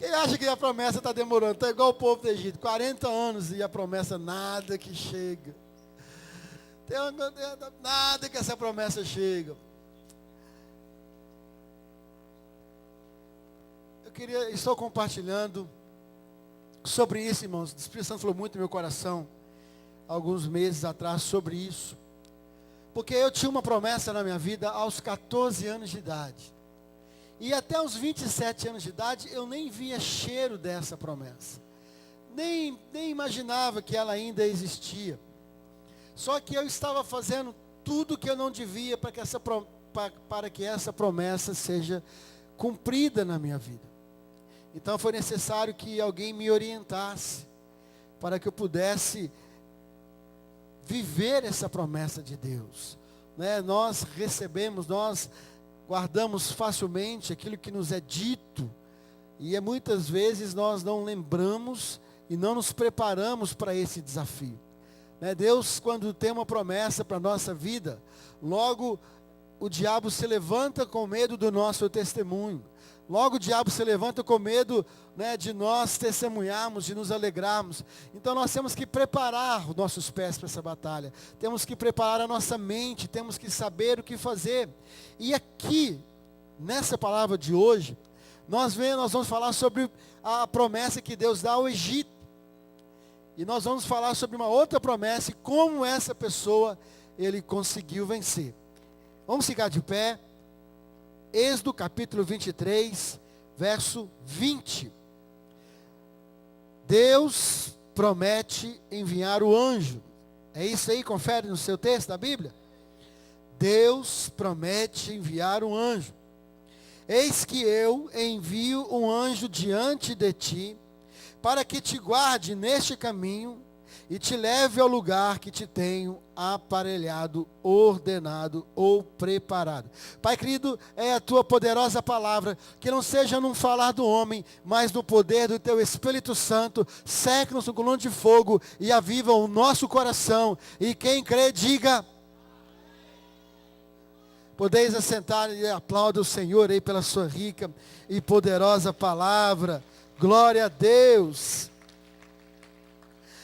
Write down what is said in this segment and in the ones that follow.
Quem acha que a promessa está demorando? Está igual o povo do Egito, 40 anos e a promessa nada que chega. Nada que essa promessa chega. Estou compartilhando sobre isso, irmãos. O Espírito Santo falou muito no meu coração, alguns meses atrás, sobre isso. Porque eu tinha uma promessa na minha vida aos 14 anos de idade. E até os 27 anos de idade, eu nem via cheiro dessa promessa. Nem imaginava que ela ainda existia. Só que eu estava fazendo tudo que eu não devia para que essa promessa seja cumprida na minha vida. Então foi necessário que alguém me orientasse, para que eu pudesse viver essa promessa de Deus. Nós guardamos facilmente aquilo que nos é dito, e muitas vezes nós não lembramos e não nos preparamos para esse desafio. Deus, quando tem uma promessa para a nossa vida, logo o diabo se levanta com medo do nosso testemunho. Logo o diabo se levanta com medo, de nós testemunharmos, de nos alegrarmos. Então nós temos que preparar os nossos pés para essa batalha. Temos que preparar a nossa mente, temos que saber o que fazer. E aqui, nessa palavra de hoje, nós vamos falar sobre a promessa que Deus dá ao Egito. E nós vamos falar sobre uma outra promessa e como essa pessoa, ele conseguiu vencer. Vamos ficar de pé. Êxodo capítulo 23, verso 20. Deus promete enviar o anjo. É isso aí, confere no seu texto da Bíblia. Deus promete enviar um anjo. Eis que eu envio um anjo diante de ti, para que te guarde neste caminho e te leve ao lugar que te tenho aparelhado, ordenado ou preparado. Pai querido, é a tua poderosa palavra, que não seja num falar do homem, mas no poder do teu Espírito Santo, seque-nos no coluna de fogo e aviva o nosso coração. E quem crê, diga: podeis assentar e aplauda o Senhor aí pela sua rica e poderosa palavra. Glória a Deus.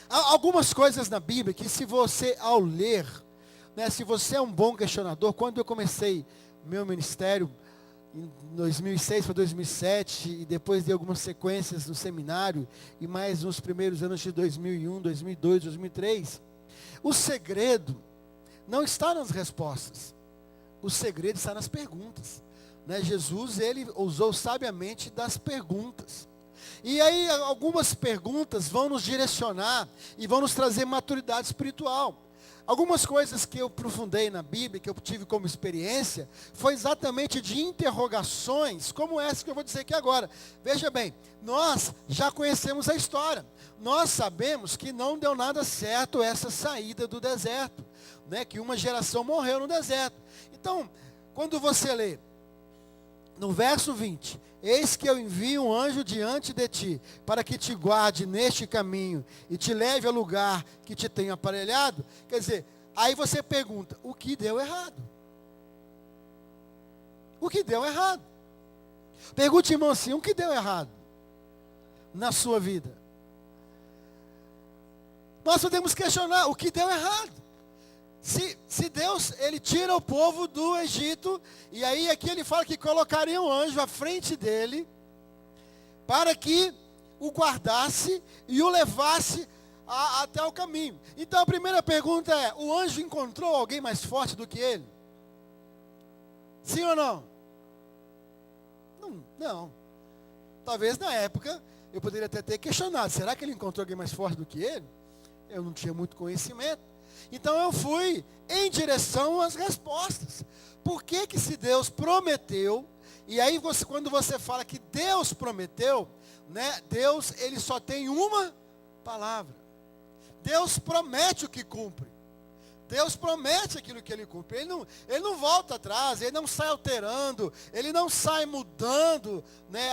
Há algumas coisas na Bíblia que, se você ao ler, se você é um bom questionador, quando eu comecei meu ministério em 2006 para 2007 e depois de algumas sequências no seminário e mais nos primeiros anos de 2001, 2002, 2003, o segredo não está nas respostas, o segredo está nas perguntas. Jesus, ele usou sabiamente das perguntas. E aí algumas perguntas vão nos direcionar e vão nos trazer maturidade espiritual. Algumas coisas que eu aprofundei na Bíblia, que eu tive como experiência, foi exatamente de interrogações, como essa que eu vou dizer aqui agora. Veja bem, nós já conhecemos a história. Nós sabemos que não deu nada certo essa saída do deserto, que uma geração morreu no deserto. Então, quando você lê no verso 20, eis que eu envio um anjo diante de ti, para que te guarde neste caminho e te leve ao lugar que te tenho aparelhado. Quer dizer, aí você pergunta, o que deu errado? O que deu errado? Pergunte, irmão, assim, o que deu errado na sua vida? Nós podemos questionar o que deu errado. Se Deus, ele tira o povo do Egito, e aí aqui ele fala que colocaria um anjo à frente dele, para que o guardasse e o levasse até o caminho. Então a primeira pergunta é, o anjo encontrou alguém mais forte do que ele? Sim ou não? Não. Talvez na época, eu poderia até ter questionado, será que ele encontrou alguém mais forte do que ele? Eu não tinha muito conhecimento. Então eu fui em direção às respostas. Por que se Deus prometeu, e aí quando você fala que Deus prometeu, Deus, ele só tem uma palavra. Deus promete o que cumpre. Deus promete aquilo que ele cumpre. Ele não volta atrás, ele não sai alterando, ele não sai mudando,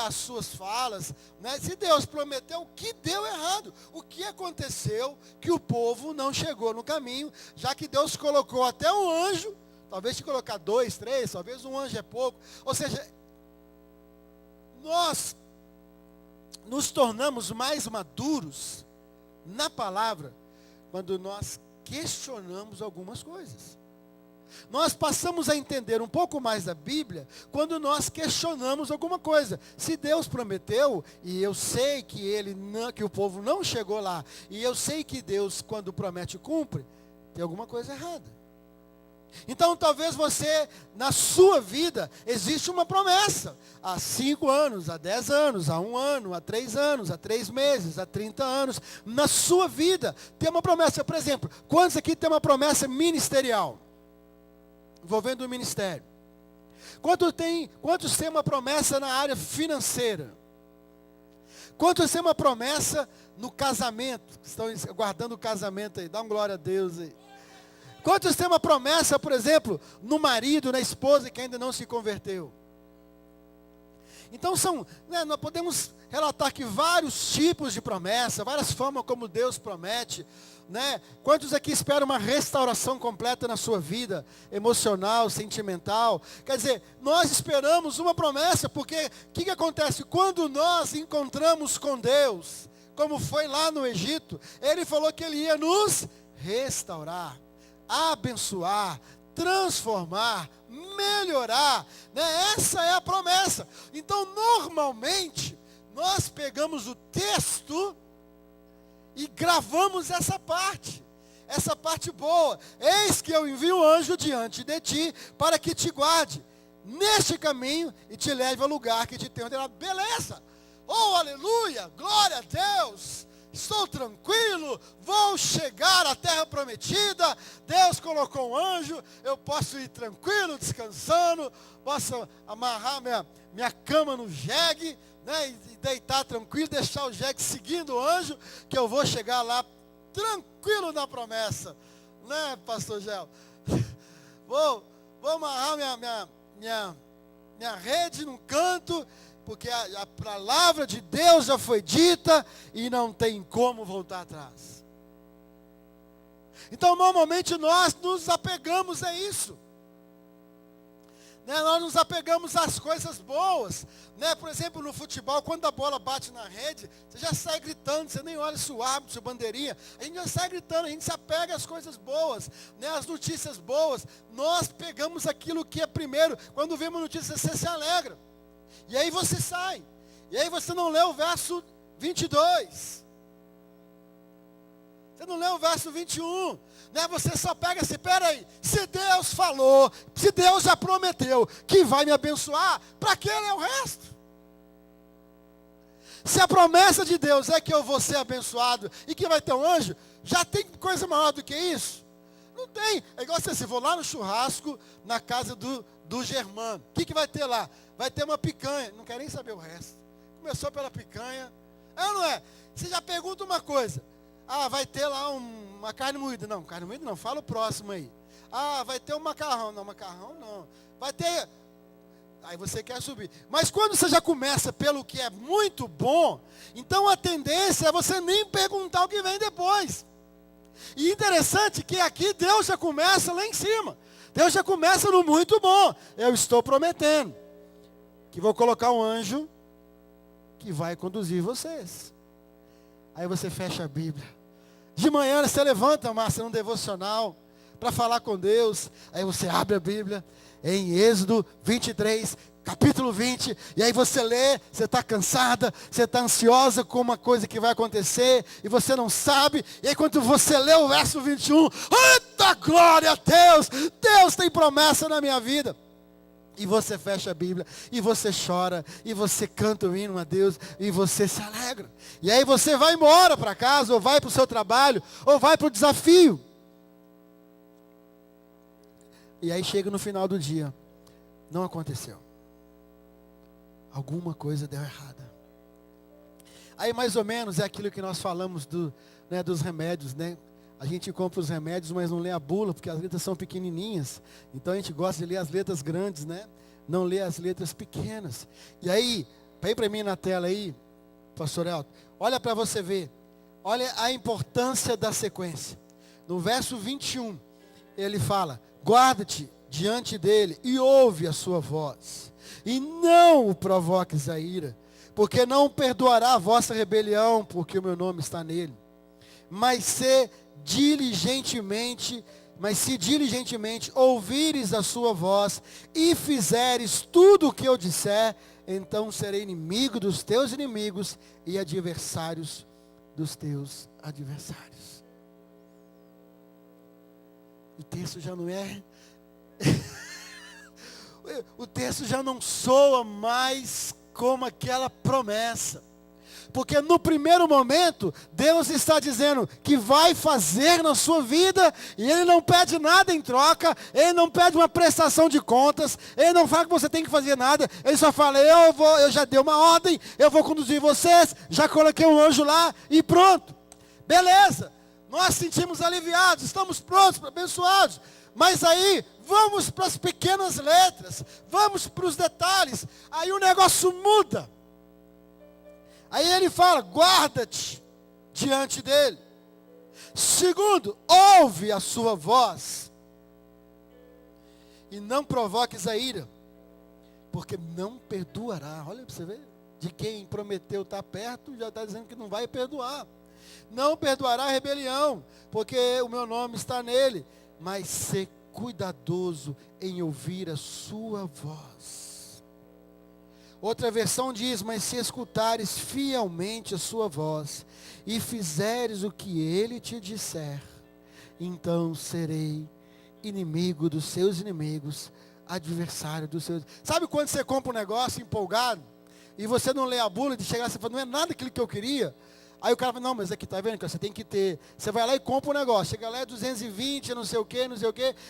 as suas falas. Se Deus prometeu, o que deu errado? O que aconteceu que o povo não chegou no caminho, já que Deus colocou até um anjo, talvez se colocar 2, 3, talvez um anjo é pouco. Ou seja, nos tornamos mais maduros na palavra quando nós questionamos algumas coisas. Nós passamos a entender um pouco mais da Bíblia quando nós questionamos alguma coisa. Se Deus prometeu, e eu sei que o povo não chegou lá, e eu sei que Deus, quando promete, cumpre, tem alguma coisa errada. Então talvez você, na sua vida, existe uma promessa. Há 5 anos, há 10 anos, há 1 ano, há 3 anos, há 3 meses, há 30 anos. Na sua vida tem uma promessa. Por exemplo, quantos aqui tem uma promessa ministerial? Envolvendo o ministério. Quantos têm uma promessa na área financeira? Quantos têm uma promessa no casamento? Estão guardando o casamento aí, dá uma glória a Deus aí. Quantos têm uma promessa, por exemplo, no marido, na esposa que ainda não se converteu? Então nós podemos relatar aqui vários tipos de promessa, várias formas como Deus promete, né? Quantos aqui esperam uma restauração completa na sua vida, emocional, sentimental? Quer dizer, nós esperamos uma promessa, porque o que acontece? Quando nós encontramos com Deus, como foi lá no Egito, Ele falou que Ele ia nos restaurar, abençoar, transformar, melhorar, né? Essa é a promessa. Então, normalmente, nós pegamos o texto e gravamos essa parte boa. Eis que eu envio um anjo diante de ti, para que te guarde neste caminho e te leve ao lugar que te tenho ordenado. Beleza! Oh, aleluia! Glória a Deus! Estou tranquilo, vou chegar à terra prometida. Deus colocou um anjo, eu posso ir tranquilo, descansando, posso amarrar minha cama no jegue, né, e deitar tranquilo, deixar o jegue seguindo o anjo, que eu vou chegar lá tranquilo na promessa, né, pastor Gel? Vou amarrar minha rede num canto, porque a palavra de Deus já foi dita e não tem como voltar atrás. Então, normalmente nós nos apegamos a isso. Né? Nós nos apegamos às coisas boas. Né? Por exemplo, no futebol, quando a bola bate na rede, você já sai gritando, você nem olha se o árbitro, se a bandeirinha. A gente já sai gritando, a gente se apega às coisas boas, né? Às notícias boas. Nós pegamos aquilo que é primeiro. Quando vemos notícias, você se alegra. E aí você sai. E aí você não lê o verso 22. Você não lê o verso 21. Né? Você só pega assim, peraí. Se Deus falou, se Deus já prometeu que vai me abençoar, para que ler o resto? Se a promessa de Deus é que eu vou ser abençoado e que vai ter um anjo, já tem coisa maior do que isso? Não tem. É igual assim, vou lá no churrasco, na casa do Germano. O que vai ter lá? Vai ter uma picanha. Não quero nem saber o resto. Começou pela picanha. É ou não é? Você já pergunta uma coisa. Ah, vai ter lá uma carne moída. Não, carne moída não. Fala o próximo aí. Ah, vai ter um macarrão. Não, macarrão não. Vai ter... Aí você quer subir. Mas quando você já começa pelo que é muito bom, então a tendência é você nem perguntar o que vem depois. E interessante que aqui Deus já começa lá em cima. Deus já começa no muito bom. Eu estou prometendo que vou colocar um anjo que vai conduzir vocês. Aí você fecha a Bíblia. De manhã você levanta, Márcia, num devocional, para falar com Deus. Aí você abre a Bíblia em Êxodo 23, capítulo 20. E aí você lê, você está cansada, você está ansiosa com uma coisa que vai acontecer, e você não sabe. E aí quando você lê o verso 21, eita glória a Deus! Deus tem promessa na minha vida. E você fecha a Bíblia, e você chora, e você canta o hino a Deus, e você se alegra. E aí você vai embora para casa, ou vai para o seu trabalho, ou vai para o desafio. E aí chega no final do dia, não aconteceu. Alguma coisa deu errada. Aí mais ou menos é aquilo que nós falamos dos remédios, né? A gente compra os remédios, mas não lê a bula, porque as letras são pequenininhas. Então a gente gosta de ler as letras grandes, né? Não lê as letras pequenas. E aí, põe para mim na tela aí, pastor Elton, olha para você ver. Olha a importância da sequência. No verso 21, ele fala, guarda-te diante dele e ouve a sua voz. E não o provoques a ira, porque não perdoará a vossa rebelião, porque o meu nome está nele. Mas se diligentemente ouvires a sua voz e fizeres tudo o que eu disser, então serei inimigo dos teus inimigos e adversários dos teus adversários. O texto já não é... o texto já não soa mais como aquela promessa. Porque no primeiro momento, Deus está dizendo que vai fazer na sua vida, e Ele não pede nada em troca, Ele não pede uma prestação de contas, Ele não fala que você tem que fazer nada, Ele só fala, eu já dei uma ordem, eu vou conduzir vocês, já coloquei um anjo lá e pronto. Beleza, nós sentimos aliviados, estamos prontos, abençoados. Mas aí, vamos para as pequenas letras, vamos para os detalhes, aí o negócio muda. Aí ele fala, guarda-te diante dele. Segundo, ouve a sua voz. E não provoques a ira, porque não perdoará. Olha para você ver, de quem prometeu estar perto, já está dizendo que não vai perdoar. Não perdoará a rebelião, porque o meu nome está nele. Mas ser cuidadoso em ouvir a sua voz. Outra versão diz, mas se escutares fielmente a sua voz, e fizeres o que ele te disser, então serei inimigo dos seus inimigos, adversário dos seus... Sabe quando você compra um negócio empolgado, e você não lê a bula, e chegar e fala, não é nada aquilo que eu queria. Aí o cara fala, não, mas aqui, tá vendo que você tem que ter. Você vai lá e compra um negócio, chega lá é 220, não sei o que,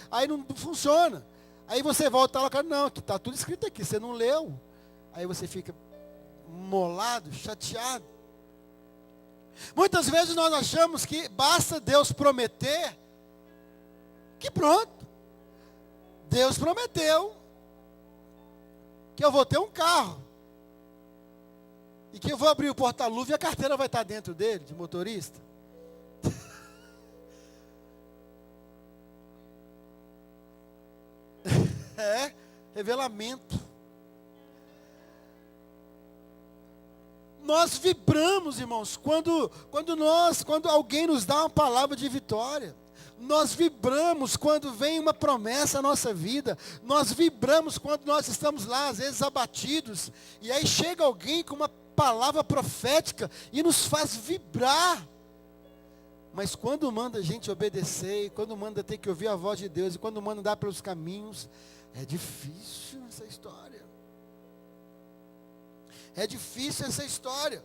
aí não funciona. Aí você volta lá, cara, não, que tá tudo escrito aqui, você não leu. Aí você fica molado, chateado. Muitas vezes nós achamos que basta Deus prometer, que pronto. Deus prometeu que eu vou ter um carro. E que eu vou abrir o porta-luva e a carteira vai estar dentro dele, de motorista. É, revelamento. Nós vibramos, irmãos, quando alguém nos dá uma palavra de vitória. Nós vibramos quando vem uma promessa à nossa vida. Nós vibramos quando nós estamos lá, às vezes abatidos. E aí chega alguém com uma palavra profética e nos faz vibrar. Mas quando manda a gente obedecer, e quando manda ter que ouvir a voz de Deus, e quando manda andar pelos caminhos, é difícil essa história. É difícil essa história.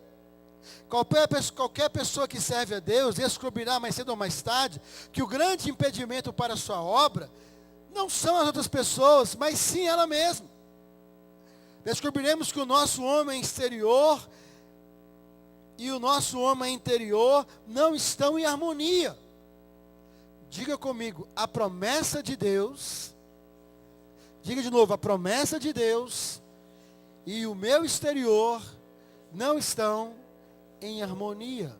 Qualquer pessoa que serve a Deus descobrirá mais cedo ou mais tarde que o grande impedimento para a sua obra não são as outras pessoas, mas sim ela mesma. Descobriremos que o nosso homem exterior e o nosso homem interior não estão em harmonia. Diga comigo, a promessa de Deus, diga de novo, a promessa de Deus e o meu exterior não estão em harmonia.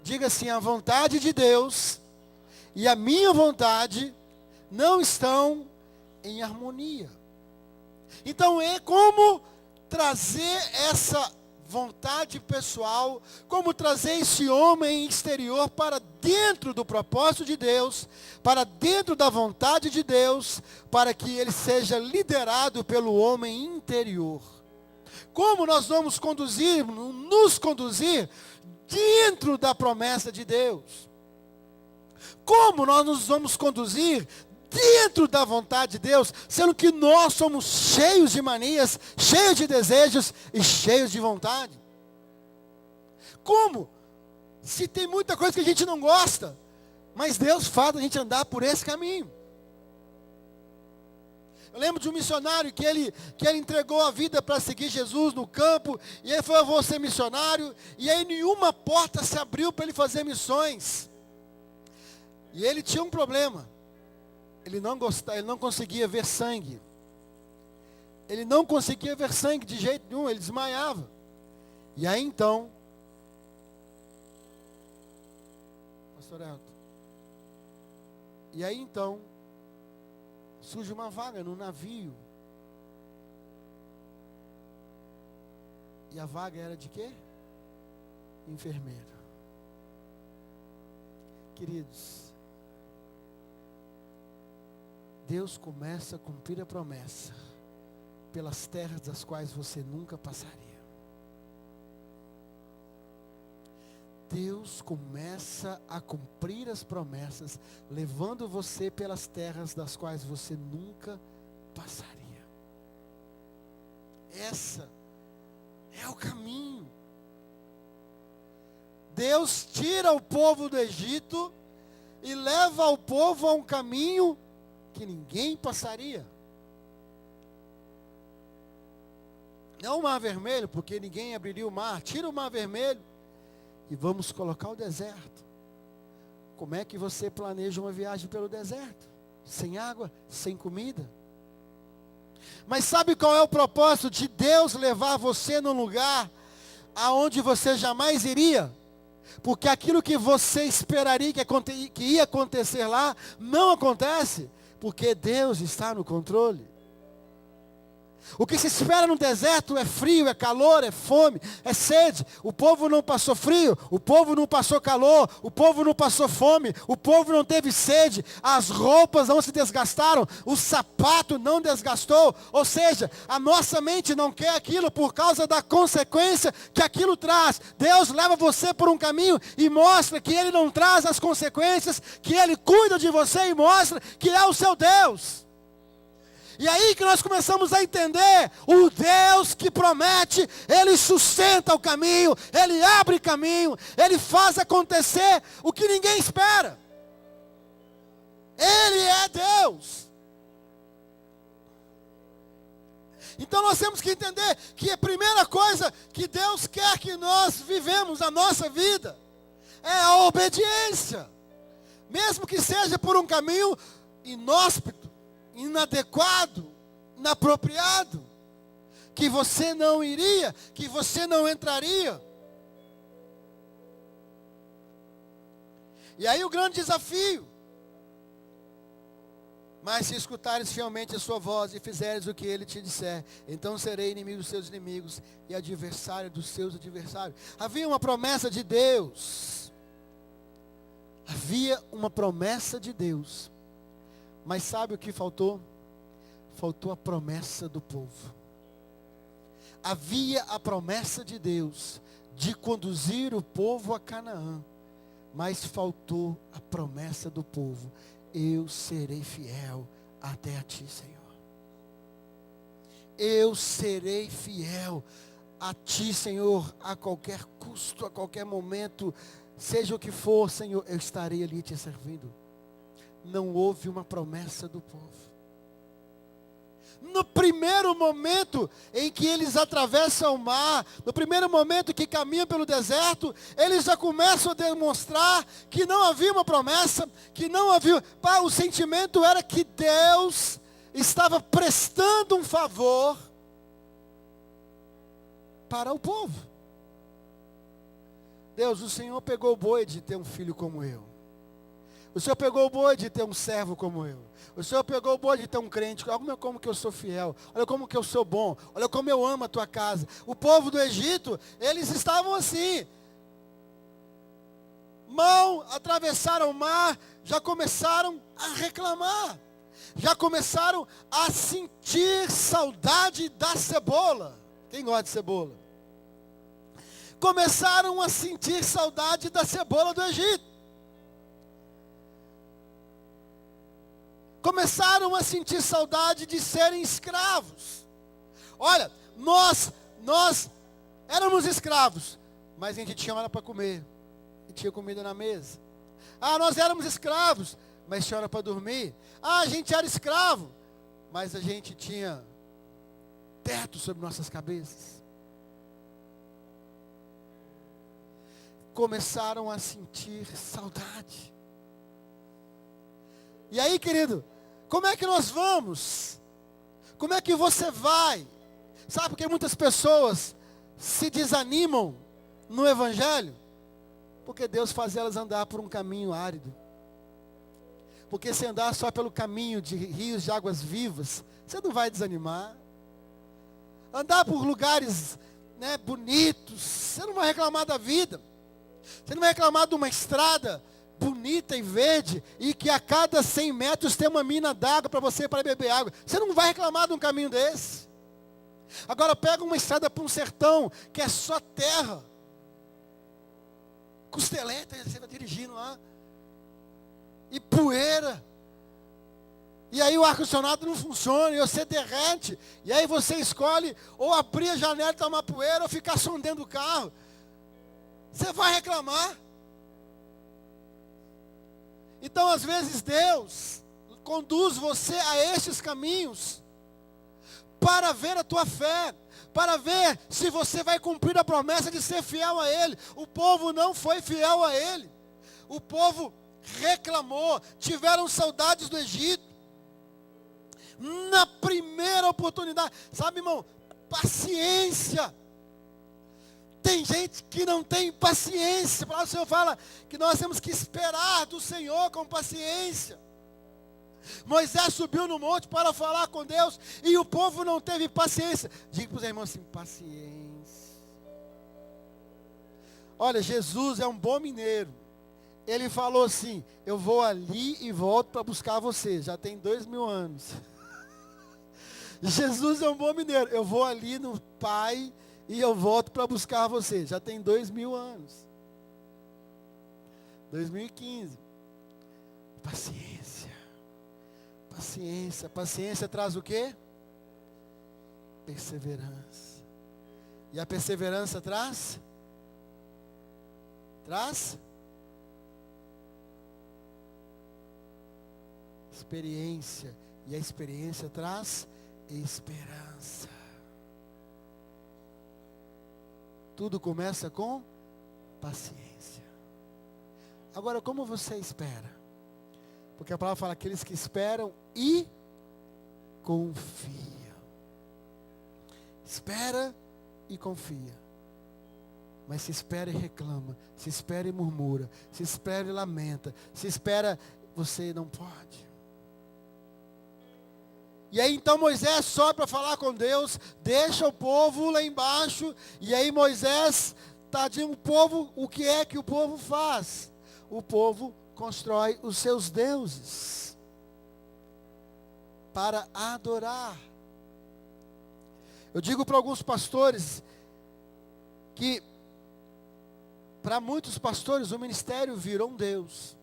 Diga assim, a vontade de Deus e a minha vontade não estão em harmonia. Então é como trazer essa vontade pessoal, como trazer esse homem exterior para dentro do propósito de Deus, para dentro da vontade de Deus, para que ele seja liderado pelo homem interior. Como nós vamos nos conduzir dentro da promessa de Deus? Como nós nos vamos conduzir dentro da vontade de Deus, sendo que nós somos cheios de manias, cheios de desejos e cheios de vontade? Como? Se tem muita coisa que a gente não gosta, mas Deus faz a gente andar por esse caminho. Eu lembro de um missionário que ele entregou a vida para seguir Jesus no campo, e ele falou, eu vou ser missionário, e aí nenhuma porta se abriu para ele fazer missões. E ele tinha um problema. Ele não conseguia ver sangue. Ele não conseguia ver sangue de jeito nenhum, ele desmaiava. E aí então, pastor Elton, surge uma vaga no navio. E a vaga era de quê? Enfermeiro. Queridos, Deus começa a cumprir a promessa pelas terras das quais você nunca passaria. Deus começa a cumprir as promessas, levando você pelas terras das quais você nunca passaria. Essa é o caminho. Deus tira o povo do Egito e leva o povo a um caminho que ninguém passaria. Não o mar vermelho, porque ninguém abriria o mar. Tira o mar vermelho e vamos colocar o deserto. Como é que você planeja uma viagem pelo deserto? Sem água, sem comida. Mas sabe qual é o propósito de Deus levar você num lugar aonde você jamais iria? Porque aquilo que você esperaria que ia acontecer lá, não acontece, porque Deus está no controle. O que se espera no deserto é frio, é calor, é fome, é sede. O povo não passou frio, o povo não passou calor, o povo não passou fome, o povo não teve sede, as roupas não se desgastaram, o sapato não desgastou. Ou seja, a nossa mente não quer aquilo por causa da consequência que aquilo traz. Deus leva você por um caminho e mostra que Ele não traz as consequências, que Ele cuida de você e mostra que é o seu Deus. E aí que nós começamos a entender, o Deus que promete, Ele sustenta o caminho, Ele abre caminho, Ele faz acontecer o que ninguém espera. Ele é Deus. Então nós temos que entender que a primeira coisa que Deus quer que nós vivemos a nossa vida, é a obediência. Mesmo que seja por um caminho inóspito, inadequado, inapropriado, que você não iria, que você não entraria. E aí o grande desafio: mas se escutares fielmente a sua voz e fizeres o que ele te disser, então serei inimigo dos seus inimigos e adversário dos seus adversários. Havia uma promessa de Deus. Havia uma promessa de Deus. Mas sabe o que faltou? Faltou a promessa do povo. Havia a promessa de Deus de conduzir o povo a Canaã, mas faltou a promessa do povo: eu serei fiel até a ti, Senhor. Eu serei fiel a ti, Senhor, a qualquer custo, a qualquer momento, seja o que for, Senhor, eu estarei ali te servindo. Não houve uma promessa do povo. No primeiro momento em que eles atravessam o mar, no primeiro momento que caminham pelo deserto, eles já começam a demonstrar que não havia uma promessa, que não havia. O sentimento era que Deus estava prestando um favor para o povo. Deus, o Senhor pegou o boi de ter um filho como eu. O Senhor pegou o boi de ter um servo como eu. O Senhor pegou o boi de ter um crente. Olha como que eu sou fiel. Olha como que eu sou bom. Olha como eu amo a tua casa. O povo do Egito, eles estavam assim. Mal atravessaram o mar, já começaram a reclamar. Já começaram a sentir saudade da cebola. Quem gosta de cebola? Começaram a sentir saudade da cebola do Egito. Começaram a sentir saudade de serem escravos. Olha, nós éramos escravos, mas a gente tinha hora para comer, e tinha comida na mesa. Nós éramos escravos, mas tinha hora para dormir. A gente era escravo, mas a gente tinha teto sobre nossas cabeças. Começaram a sentir saudade. E aí, querido, como é que nós vamos? Como é que você vai? Sabe por que muitas pessoas se desanimam no Evangelho? Porque Deus faz elas andar por um caminho árido. Porque se andar só pelo caminho de rios de águas vivas, você não vai desanimar. Andar por lugares, né, bonitos, você não vai reclamar da vida. Você não vai reclamar de uma estrada bonita e verde, e que a cada 100 metros tem uma mina d'água para você para beber água. Você não vai reclamar de um caminho desse. Agora pega uma estrada para um sertão, que é só terra. Costeleta, você vai dirigindo lá. E poeira. E aí o ar-condicionado não funciona, e você derrete. E aí você escolhe ou abrir a janela e tomar poeira, ou ficar só dentro do carro. Você vai reclamar. Então, às vezes, Deus conduz você a estes caminhos para ver a tua fé, para ver se você vai cumprir a promessa de ser fiel a Ele. O povo não foi fiel a Ele. O povo reclamou, tiveram saudades do Egito. Na primeira oportunidade, sabe, irmão, paciência. Tem gente que não tem paciência. A palavra do Senhor fala que nós temos que esperar do Senhor com paciência. Moisés subiu no monte para falar com Deus e o povo não teve paciência. Diga para os irmãos assim, paciência. Olha, Jesus é um bom mineiro. Ele falou assim, eu vou ali e volto para buscar você. Já tem 2000 anos. Jesus é um bom mineiro. Eu vou ali no Pai e eu volto para buscar você. Já tem 2000 anos. 2015. Paciência. Paciência. Paciência traz o quê? Perseverança. E a perseverança traz? Traz? Experiência. E a experiência traz esperança. Tudo começa com paciência. Agora, como você espera? Porque a palavra fala aqueles que esperam e confiam. Espera e confia. Mas se espera e reclama, se espera e murmura, se espera e lamenta, se espera, você não pode. E aí então Moisés sobe para falar com Deus, deixa o povo lá embaixo, e aí Moisés, tadinho, o povo, o que é que o povo faz? O povo constrói os seus deuses para adorar. Eu digo para alguns pastores que para muitos pastores o ministério virou um Deus.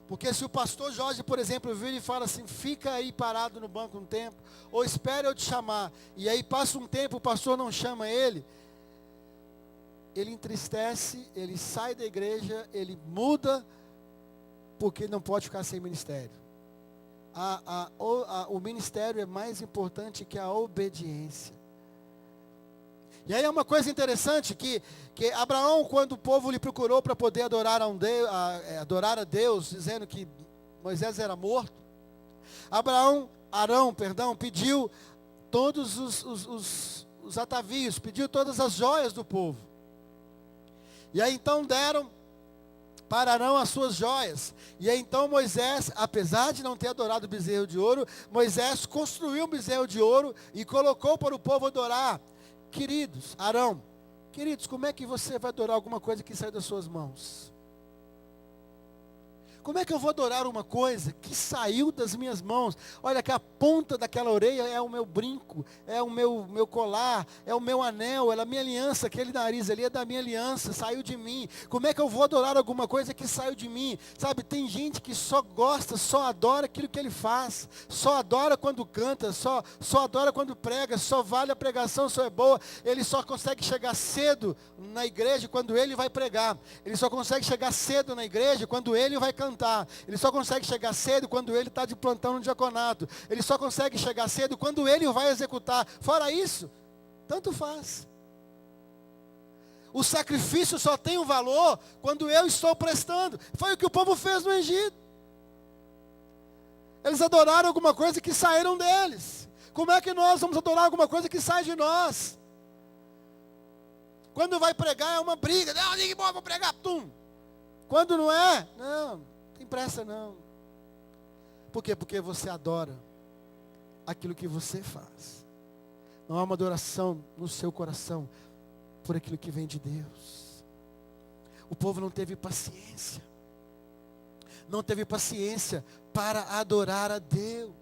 Porque se o pastor Jorge, por exemplo, vira e fala assim, fica aí parado no banco um tempo, ou espera eu te chamar, e aí passa um tempo, o pastor não chama ele entristece, ele sai da igreja, ele muda, porque não pode ficar sem ministério. O ministério é mais importante que a obediência. E aí é uma coisa interessante que Abraão, quando o povo lhe procurou para poder adorar a Deus, dizendo que Moisés era morto, Arão, pediu todos os atavios, pediu todas as joias do povo. E aí então deram para Arão as suas joias. E aí então Moisés, apesar de não ter adorado o bezerro de ouro, Moisés construiu um bezerro de ouro e colocou para o povo adorar. Queridos, Arão, como é que você vai adorar alguma coisa que sai das suas mãos? Como é que eu vou adorar uma coisa que saiu das minhas mãos? Olha que a ponta daquela orelha é o meu brinco, é o meu colar, é o meu anel, é a minha aliança, aquele nariz ali é da minha aliança, saiu de mim. Como é que eu vou adorar alguma coisa que saiu de mim? Sabe, tem gente que só gosta, só adora aquilo que ele faz, só adora quando canta, só adora quando prega, só vale a pregação, só é boa. Ele só consegue chegar cedo na igreja quando ele vai pregar. Ele só consegue chegar cedo na igreja quando ele vai cantar. Ele só consegue chegar cedo quando ele está de plantão no diaconato. Ele só consegue chegar cedo quando ele vai executar. Fora isso, tanto faz. O sacrifício só tem um valor quando eu estou prestando. Foi o que o povo fez no Egito. Eles adoraram alguma coisa que saíram deles. Como é que nós vamos adorar alguma coisa que sai de nós? Quando vai pregar é uma briga. Não, ninguém pode pregar, tum. Quando não é, não tem pressa não. Por quê? Porque você adora aquilo que você faz. Não há uma adoração no seu coração por aquilo que vem de Deus. O povo não teve paciência. Não teve paciência para adorar a Deus.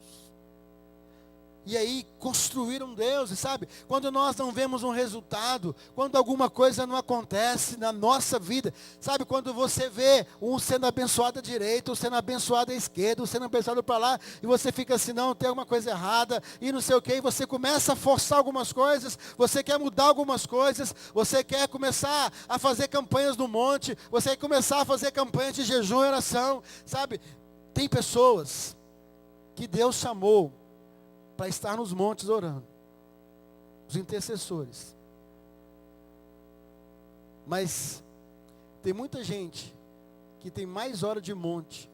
E aí construíram Deus, e sabe, quando nós não vemos um resultado, quando alguma coisa não acontece na nossa vida, sabe, quando você vê um sendo abençoado à direita, um sendo abençoado à esquerda, um sendo abençoado para lá, e você fica assim, não, tem alguma coisa errada, e não sei o que, e você começa a forçar algumas coisas, você quer mudar algumas coisas, você quer começar a fazer campanhas no monte, você quer começar a fazer campanhas de jejum e oração, sabe, tem pessoas que Deus chamou para estar nos montes orando, os intercessores. Mas tem muita gente que tem mais hora de monte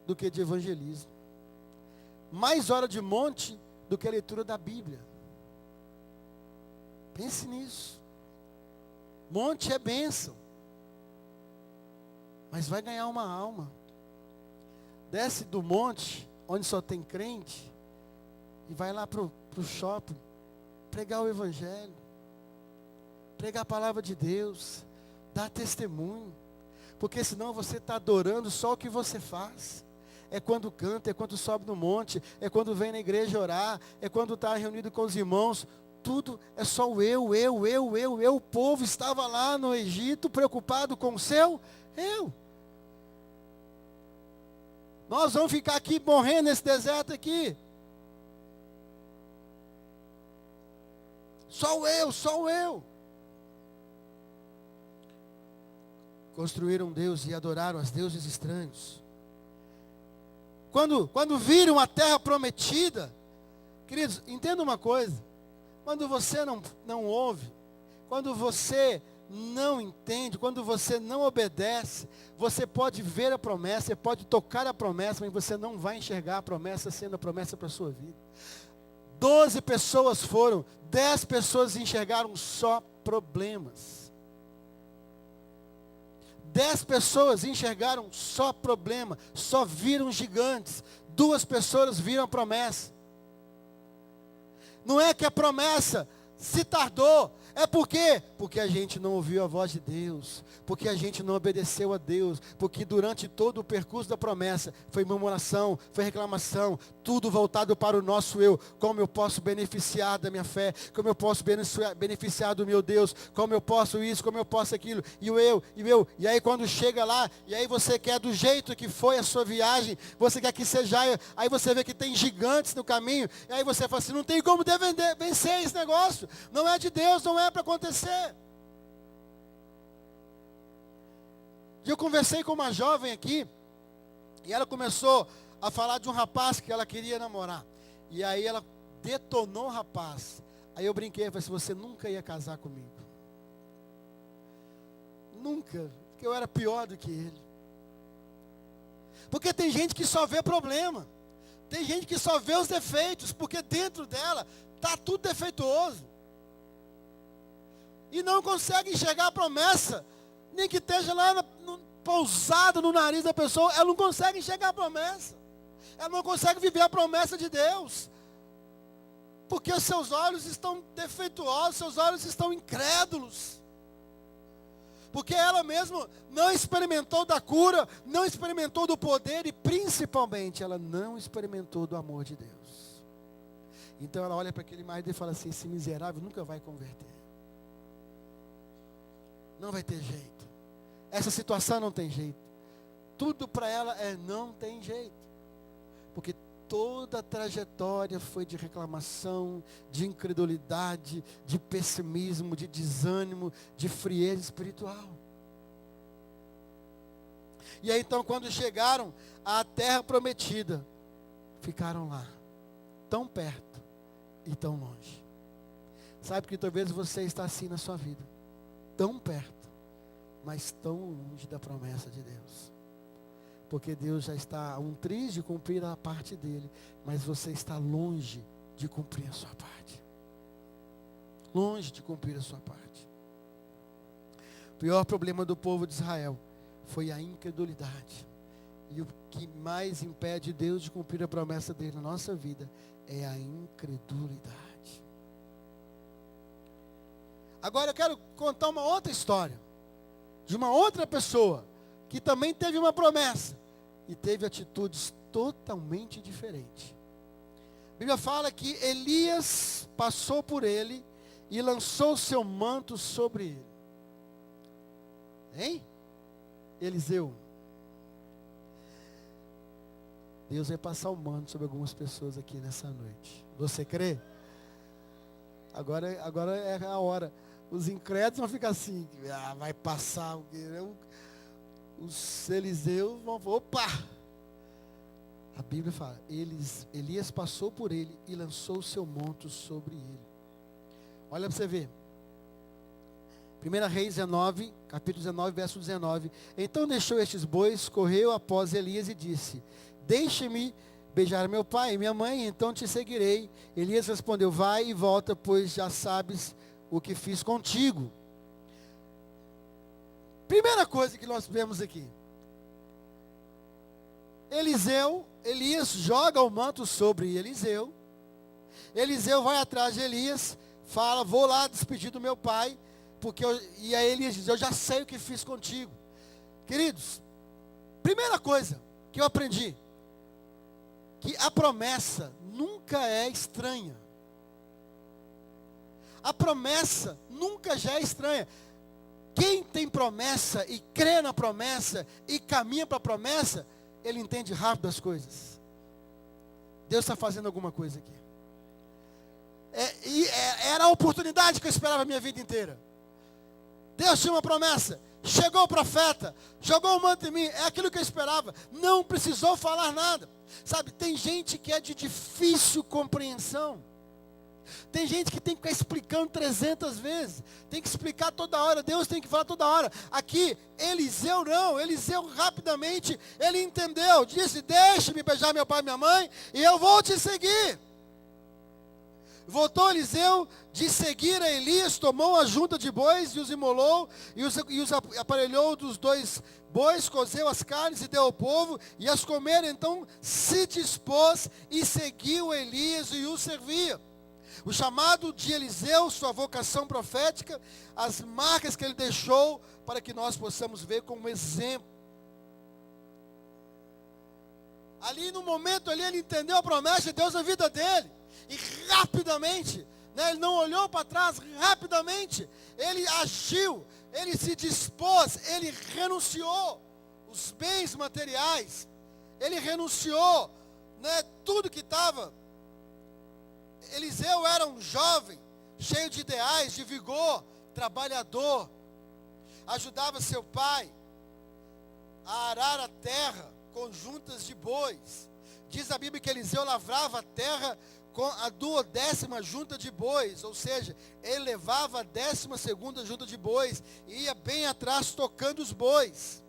do que de evangelismo, mais hora de monte do que a leitura da Bíblia. Pense nisso. Monte é bênção, mas vai ganhar uma alma. Desce do monte onde só tem crente e vai lá para o shopping, pregar o evangelho, pregar a palavra de Deus, dar testemunho, porque senão você está adorando só o que você faz. É quando canta, é quando sobe no monte, é quando vem na igreja orar, é quando está reunido com os irmãos, tudo é só o eu. O povo estava lá no Egito preocupado com o seu eu. Nós vamos ficar aqui morrendo nesse deserto aqui. Só o eu. Construíram Deus e adoraram os deuses estranhos. Quando viram a terra prometida, queridos, entenda uma coisa. Quando você não ouve, quando você não entende, quando você não obedece, você pode ver a promessa, você pode tocar a promessa, mas você não vai enxergar a promessa sendo a promessa para a sua vida. 12 pessoas foram, 10 pessoas enxergaram só problemas. 10 pessoas enxergaram só problema, só viram gigantes. 2 pessoas viram a promessa. Não é que a promessa se tardou, é porque a gente não ouviu a voz de Deus, porque a gente não obedeceu a Deus, porque durante todo o percurso da promessa, foi murmuração, foi reclamação, tudo voltado para o nosso eu, como eu posso beneficiar da minha fé, como eu posso beneficiar do meu Deus, como eu posso isso, como eu posso aquilo, e e aí quando chega lá, e aí você quer do jeito que foi a sua viagem, você quer que seja, aí você vê que tem gigantes no caminho, e aí você fala assim, não tem como vencer esse negócio, não é de Deus, não é para acontecer. E eu conversei com uma jovem aqui, e ela começou a falar de um rapaz que ela queria namorar, e aí ela detonou o rapaz. Aí eu brinquei, falei assim, você nunca ia casar comigo. Nunca, porque eu era pior do que ele. Porque tem gente que só vê problema, tem gente que só vê os defeitos, porque dentro dela está tudo defeituoso. E não consegue enxergar a promessa, nem que esteja lá pousado no nariz da pessoa, ela não consegue enxergar a promessa. Ela não consegue viver a promessa de Deus. Porque os seus olhos estão defeituosos, seus olhos estão incrédulos. Porque ela mesma não experimentou da cura, não experimentou do poder e principalmente ela não experimentou do amor de Deus. Então ela olha para aquele marido e fala assim, esse miserável nunca vai converter. Não vai ter jeito. Essa situação não tem jeito. Tudo para ela não tem jeito. Porque toda a trajetória foi de reclamação, de incredulidade, de pessimismo, de desânimo, de frieza espiritual. E aí então quando chegaram à terra prometida, ficaram lá, tão perto e tão longe. Sabe que talvez você está assim na sua vida, tão perto, mas tão longe da promessa de Deus. Porque Deus já está a um triz de cumprir a parte dele, mas você está longe de cumprir a sua parte. Longe de cumprir a sua parte. O pior problema do povo de Israel foi a incredulidade. E o que mais impede Deus de cumprir a promessa dele na nossa vida é a incredulidade. Agora eu quero contar uma outra história, de uma outra pessoa, que também teve uma promessa, e teve atitudes totalmente diferentes. A Bíblia fala que Elias passou por ele, e lançou seu manto sobre ele. Hein? Eliseu. Deus vai passar o manto sobre algumas pessoas aqui nessa noite. Você crê? Agora é a hora. Os incrédulos vão ficar assim, vai passar. Os Eliseus vão, opa! A Bíblia fala, Elias passou por ele e lançou o seu manto sobre ele. Olha para você ver. 1 Reis 19, capítulo 19, verso 19. Então deixou estes bois, correu após Elias e disse: deixe-me beijar meu pai e minha mãe, então te seguirei. Elias respondeu: vai e volta, pois já sabes o que fiz contigo. Primeira coisa que nós vemos aqui. Elias joga o manto sobre Eliseu. Eliseu vai atrás de Elias, fala: vou lá despedir do meu pai, e aí Elias diz: eu já sei o que fiz contigo. Queridos, primeira coisa que eu aprendi, que a promessa nunca é estranha. A promessa nunca já é estranha. Quem tem promessa e crê na promessa e caminha para a promessa, ele entende rápido as coisas. Deus está fazendo alguma coisa aqui. Era a oportunidade que eu esperava a minha vida inteira. Deus tinha uma promessa. Chegou o profeta, jogou o manto em mim. É aquilo que eu esperava. Não precisou falar nada. Sabe, tem gente que é de difícil compreensão. Tem gente que tem que ficar explicando 300 vezes. Tem que explicar toda hora. Deus tem que falar toda hora. Aqui, Eliseu não. Eliseu rapidamente, ele entendeu. Disse: deixe-me beijar meu pai e minha mãe, e eu vou te seguir. Voltou Eliseu de seguir a Elias, tomou a junta de bois e os imolou, e os aparelhou dos 2 bois, cozeu as carnes e deu ao povo, e as comeram. Então se dispôs e seguiu Elias e o servia. O chamado de Eliseu, sua vocação profética, as marcas que ele deixou para que nós possamos ver como exemplo. Ali no momento ali, ele entendeu a promessa de Deus na vida dele. E rapidamente, ele não olhou para trás, rapidamente, ele agiu, ele se dispôs, ele renunciou os bens materiais, ele renunciou, tudo que estava. Eliseu era um jovem, cheio de ideais, de vigor, trabalhador, ajudava seu pai a arar a terra com juntas de bois. Diz a Bíblia que Eliseu lavrava a terra com a 12ª junta de bois, ou seja, ele levava a 12ª junta de bois, e ia bem atrás tocando os bois.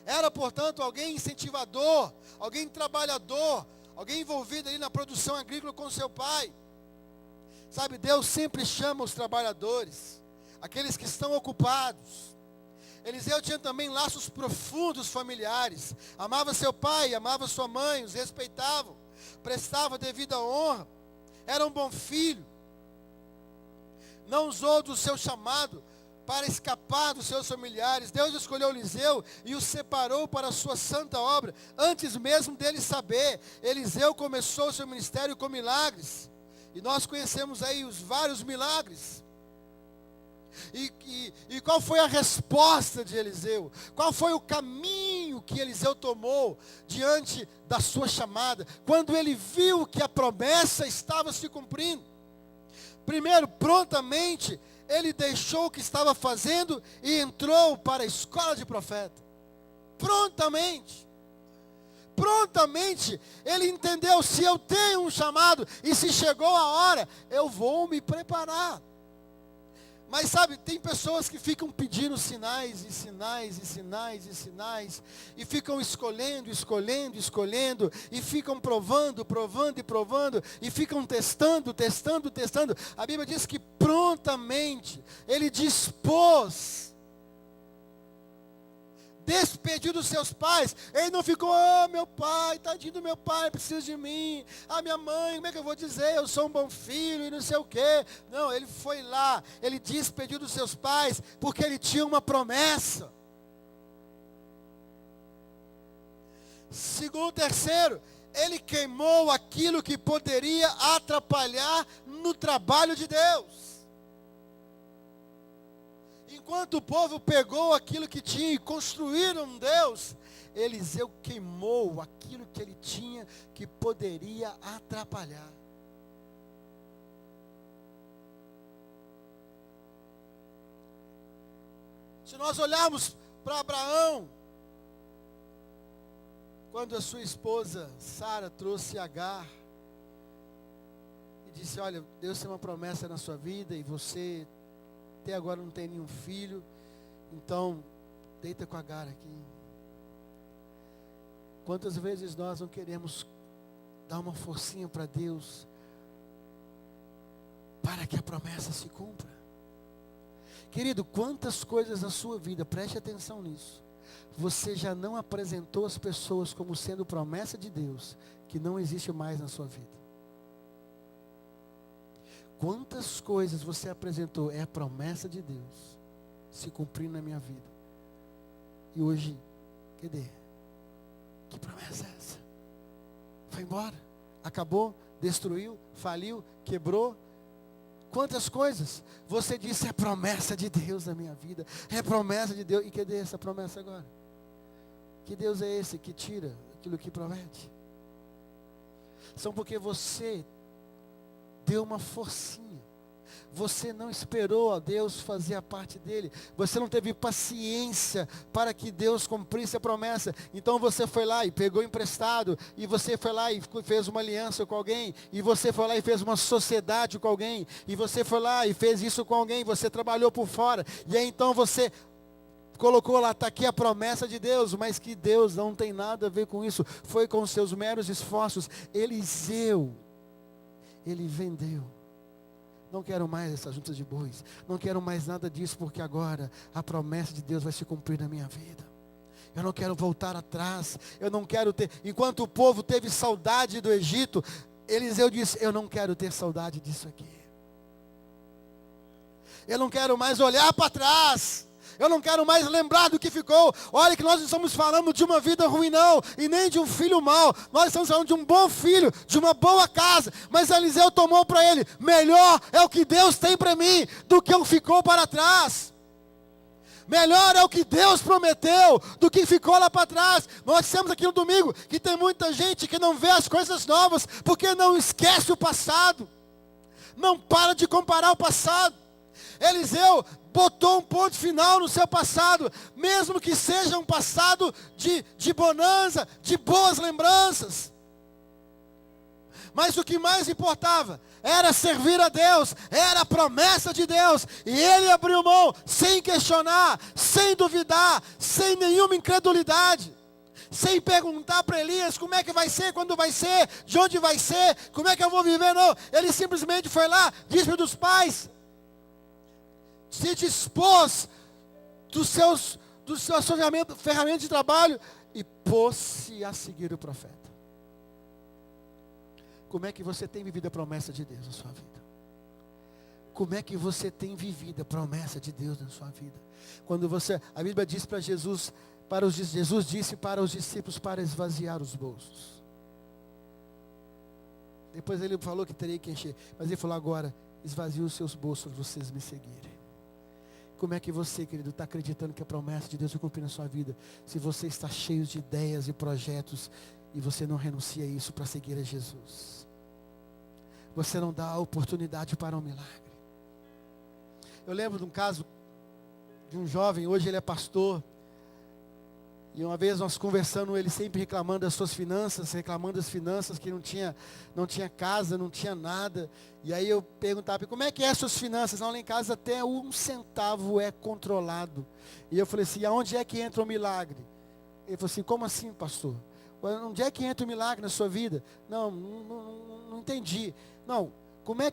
Era, portanto, alguém incentivador, alguém trabalhador, alguém envolvido ali na produção agrícola com seu pai. Sabe, Deus sempre chama os trabalhadores, aqueles que estão ocupados. Eliseu tinha também laços profundos familiares. Amava seu pai, amava sua mãe, os respeitavam, prestava devida honra, era um bom filho. Não usou do seu chamado para escapar dos seus familiares. Deus escolheu Eliseu e o separou para a sua santa obra. Antes mesmo dele saber, Eliseu começou o seu ministério com milagres. E nós conhecemos aí os vários milagres. E qual foi a resposta de Eliseu? Qual foi o caminho que Eliseu tomou diante da sua chamada? Quando ele viu que a promessa estava se cumprindo. Primeiro, prontamente, ele deixou o que estava fazendo e entrou para a escola de profeta. Prontamente. Prontamente, ele entendeu: se eu tenho um chamado e se chegou a hora, eu vou me preparar. Mas sabe, tem pessoas que ficam pedindo sinais e sinais e sinais e sinais, e ficam escolhendo, e ficam provando, e ficam testando. A Bíblia diz que prontamente ele dispôs. despediu dos seus pais. Ele não ficou, oh, meu pai, tadinho do meu pai, precisa de mim. Ah, minha mãe, como é que eu vou dizer? Eu sou um bom filho e não sei o quê. Não, ele foi lá, ele despediu dos seus pais, porque ele tinha uma promessa. Segundo, terceiro, ele queimou aquilo que poderia atrapalhar no trabalho de Deus. Enquanto o povo pegou aquilo que tinha e construíram Deus, Eliseu queimou aquilo que ele tinha que poderia atrapalhar. Se nós olharmos para Abraão, quando a sua esposa Sara trouxe Agar e disse, olha, Deus tem uma promessa na sua vida e você até agora não tem nenhum filho, então deita com Agar aqui. Quantas vezes nós não queremos dar uma forcinha para Deus, para que a promessa se cumpra? Querido, quantas coisas na sua vida, preste atenção nisso, você já não apresentou as pessoas como sendo promessa de Deus, que não existe mais na sua vida? Quantas coisas você apresentou, é a promessa de Deus se cumprindo na minha vida, e hoje, cadê? Que promessa é essa? Foi embora, acabou, destruiu, faliu, quebrou. Quantas coisas você disse, é promessa de Deus na minha vida, é promessa de Deus, e cadê essa promessa agora? Que Deus é esse que tira aquilo que promete? São porque você deu uma forcinha, você não esperou a Deus fazer a parte dele, você não teve paciência para que Deus cumprisse a promessa, então você foi lá e pegou emprestado, e você foi lá e fez uma aliança com alguém, e você foi lá e fez uma sociedade com alguém, e você foi lá e fez isso com alguém, você trabalhou por fora, e aí então você colocou lá, está aqui a promessa de Deus, mas que Deus não tem nada a ver com isso, foi com os seus meros esforços. Eliseu, ele vendeu. Não quero mais essas juntas de bois, não quero mais nada disso, porque agora a promessa de Deus vai se cumprir na minha vida. Eu não quero voltar atrás, eu não quero ter, enquanto o povo teve saudade do Egito, Eliseu disse, eu não quero ter saudade disso aqui. Eu não quero mais olhar para trás. Eu não quero mais lembrar do que ficou. Olha que nós não estamos falando de uma vida ruim não, e nem de um filho mau. Nós estamos falando de um bom filho, de uma boa casa. Mas Eliseu tomou para ele, melhor é o que Deus tem para mim, do que o que ficou para trás. Melhor é o que Deus prometeu, do que ficou lá para trás. Nós dissemos aqui no domingo, que tem muita gente que não vê as coisas novas, porque não esquece o passado. Não para de comparar o passado. Eliseu botou um ponto final no seu passado, mesmo que seja um passado de bonança, de boas lembranças. Mas o que mais importava era servir a Deus, era a promessa de Deus, e ele abriu mão, sem questionar, sem duvidar, sem nenhuma incredulidade, sem perguntar para Elias, como é que vai ser, quando vai ser, de onde vai ser, como é que eu vou viver, não, ele simplesmente foi lá, disse dos pais, se dispôs dos seus ferramentas de trabalho e pôs-se a seguir o profeta. Como é que você tem vivido a promessa de Deus na sua vida? Como é que você tem vivido a promessa de Deus na sua vida? Quando a Bíblia diz para Jesus, Jesus disse para os discípulos para esvaziar os bolsos. Depois ele falou que teria que encher, mas ele falou agora, esvazie os seus bolsos para vocês me seguirem. Como é que você, querido, está acreditando que a promessa de Deus vai cumprir na sua vida? Se você está cheio de ideias e projetos e você não renuncia a isso para seguir a Jesus. Você não dá a oportunidade para um milagre. Eu lembro de um caso de um jovem, hoje ele é pastor. E uma vez nós conversando, ele sempre reclamando das suas finanças, reclamando das finanças, que não tinha casa, não tinha nada. E aí eu perguntava, como é que é as suas finanças? Não, lá em casa até 1 centavo é controlado. E eu falei assim, aonde é que entra o milagre? Ele falou assim, como assim, pastor? Onde é que entra o milagre na sua vida? Não entendi. Não, como é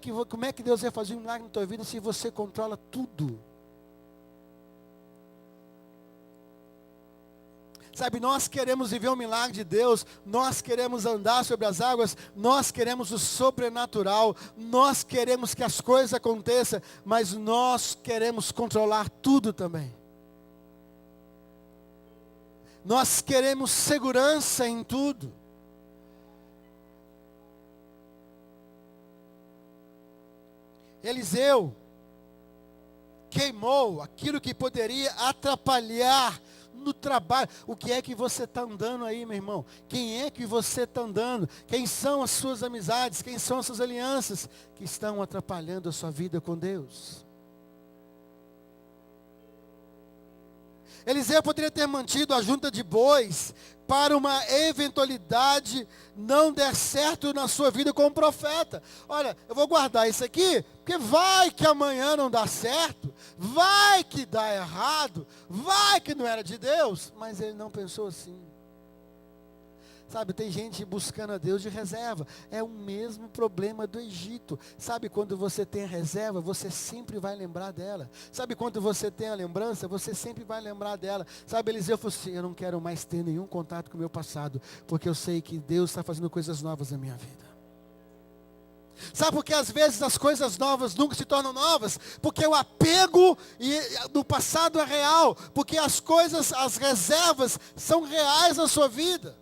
que Deus vai fazer um milagre na tua vida se você controla tudo? Sabe, nós queremos viver um milagre de Deus, nós queremos andar sobre as águas, nós queremos o sobrenatural, nós queremos que as coisas aconteçam, mas nós queremos controlar tudo também. Nós queremos segurança em tudo. Eliseu queimou aquilo que poderia atrapalhar no trabalho. O que é que você está andando aí, meu irmão? Quem é que você está andando? Quem são as suas amizades? Quem são as suas alianças que estão atrapalhando a sua vida com Deus? Eliseu poderia ter mantido a junta de bois para uma eventualidade não der certo na sua vida como profeta. Olha, eu vou guardar isso aqui, porque vai que amanhã não dá certo, vai que dá errado, vai que não era de Deus. Mas ele não pensou assim. Sabe, tem gente buscando a Deus de reserva. É o mesmo problema do Egito. Sabe, quando você tem a reserva, você sempre vai lembrar dela. Sabe, quando você tem a lembrança, você sempre vai lembrar dela. Sabe, Eliseu falou assim: eu não quero mais ter nenhum contato com o meu passado, porque eu sei que Deus está fazendo coisas novas na minha vida. Sabe por que às vezes as coisas novas nunca se tornam novas? Porque o apego do passado é real. Porque as coisas, as reservas são reais na sua vida.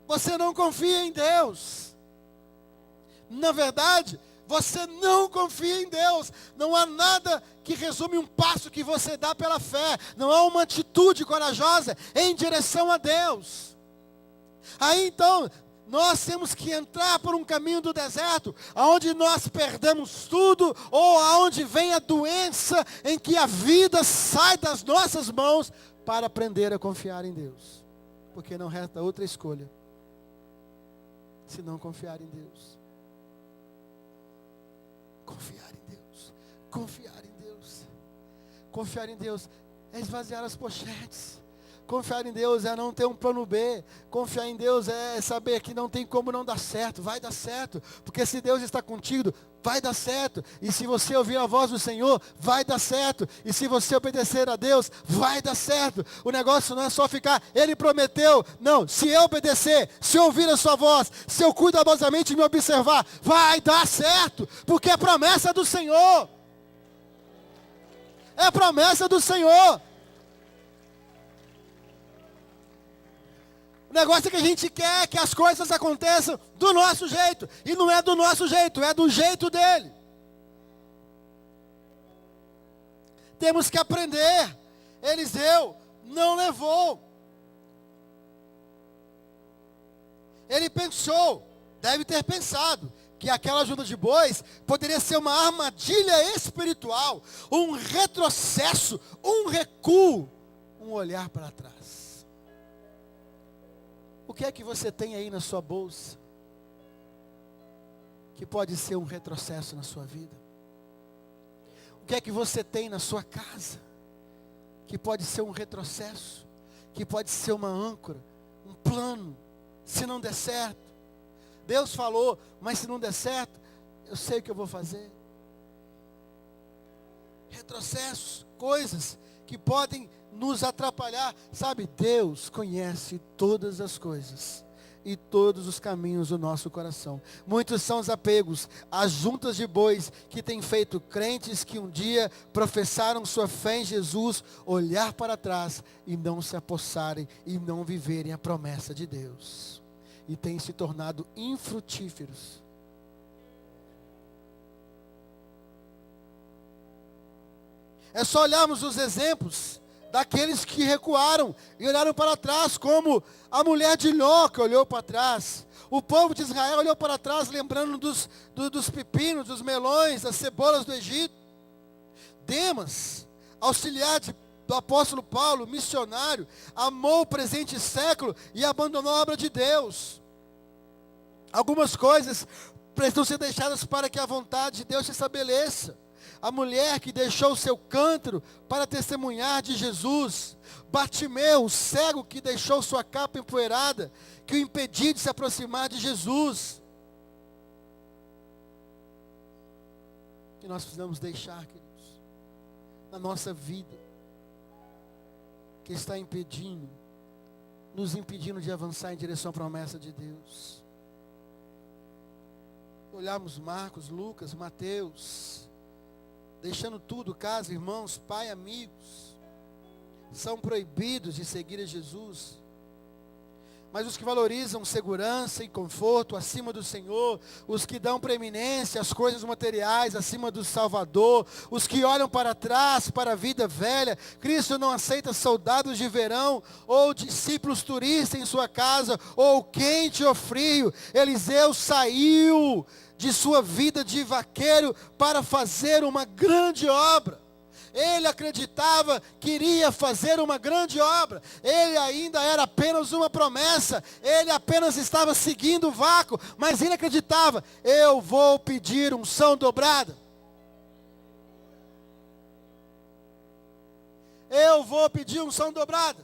Você não confia em Deus. Na verdade, você não confia em Deus. Não há nada que resume um passo que você dá pela fé. Não há uma atitude corajosa em direção a Deus. Aí então, nós temos que entrar por um caminho do deserto, onde nós perdemos tudo, ou aonde vem a doença em que a vida sai das nossas mãos, para aprender a confiar em Deus. Porque não resta outra escolha se não confiar em Deus. Confiar em Deus. Confiar em Deus. Confiar em Deus é esvaziar as pochetes. Confiar em Deus é não ter um plano B. Confiar em Deus é saber que não tem como não dar certo. Vai dar certo. Porque se Deus está contigo, vai dar certo. E se você ouvir a voz do Senhor, vai dar certo. E se você obedecer a Deus, vai dar certo. O negócio não é só ficar, Ele prometeu. Não, se eu obedecer, se eu ouvir a sua voz, se eu cuidadosamente me observar, vai dar certo. Porque é promessa do Senhor. É promessa do Senhor. O negócio é que a gente quer que as coisas aconteçam do nosso jeito. E não é do nosso jeito, é do jeito dele. Temos que aprender. Eliseu não levou. Ele pensou, deve ter pensado, que aquela junta de bois poderia ser uma armadilha espiritual, um retrocesso, um recuo, um olhar para trás. O que é que você tem aí na sua bolsa que pode ser um retrocesso na sua vida? O que é que você tem na sua casa que pode ser um retrocesso, que pode ser uma âncora, um plano, se não der certo? Deus falou, mas se não der certo, eu sei o que eu vou fazer. Retrocessos, coisas que podem nos atrapalhar. Sabe, Deus conhece todas as coisas e todos os caminhos do nosso coração. Muitos são os apegos, as juntas de bois que têm feito crentes que um dia professaram sua fé em Jesus, olhar para trás e não se apossarem e não viverem a promessa de Deus. E têm se tornado infrutíferos. É só olharmos os exemplos daqueles que recuaram e olharam para trás, como a mulher de Ló que olhou para trás. O povo de Israel olhou para trás, lembrando dos pepinos, dos melões, das cebolas do Egito. Demas, auxiliar do apóstolo Paulo, missionário, amou o presente século e abandonou a obra de Deus. Algumas coisas precisam ser deixadas para que a vontade de Deus se estabeleça. A mulher que deixou o seu cântaro para testemunhar de Jesus. Bartimeu, o cego que deixou sua capa empoeirada, que o impediu de se aproximar de Jesus. Que nós precisamos deixar, queridos, na nossa vida. que está impedindo, nos impedindo de avançar em direção à promessa de Deus. Olharmos Marcos, Lucas, Mateus, deixando tudo, casa, irmãos, pai, amigos, são proibidos de seguir a Jesus. Mas os que valorizam segurança e conforto acima do Senhor, os que dão preeminência às coisas materiais acima do Salvador, os que olham para trás, para a vida velha, Cristo não aceita soldados de verão, ou discípulos turistas em sua casa, ou quente ou frio. Eliseu saiu de sua vida de vaqueiro para fazer uma grande obra. Ele acreditava que iria fazer uma grande obra. Ele ainda era apenas uma promessa. Ele apenas estava seguindo o vácuo. Mas ele acreditava, eu vou pedir unção dobrada. Eu vou pedir unção dobrada.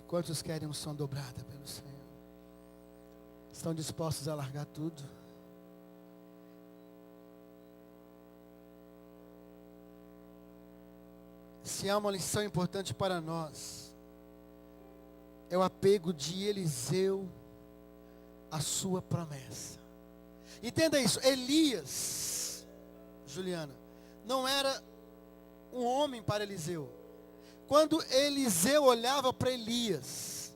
Quantos querem unção dobrada pelo Senhor? Estão dispostos a largar tudo? Se há uma lição importante para nós, é o apego de Eliseu à sua promessa. Entenda isso, Elias, Juliana, não era um homem para Eliseu. Quando Eliseu olhava para Elias,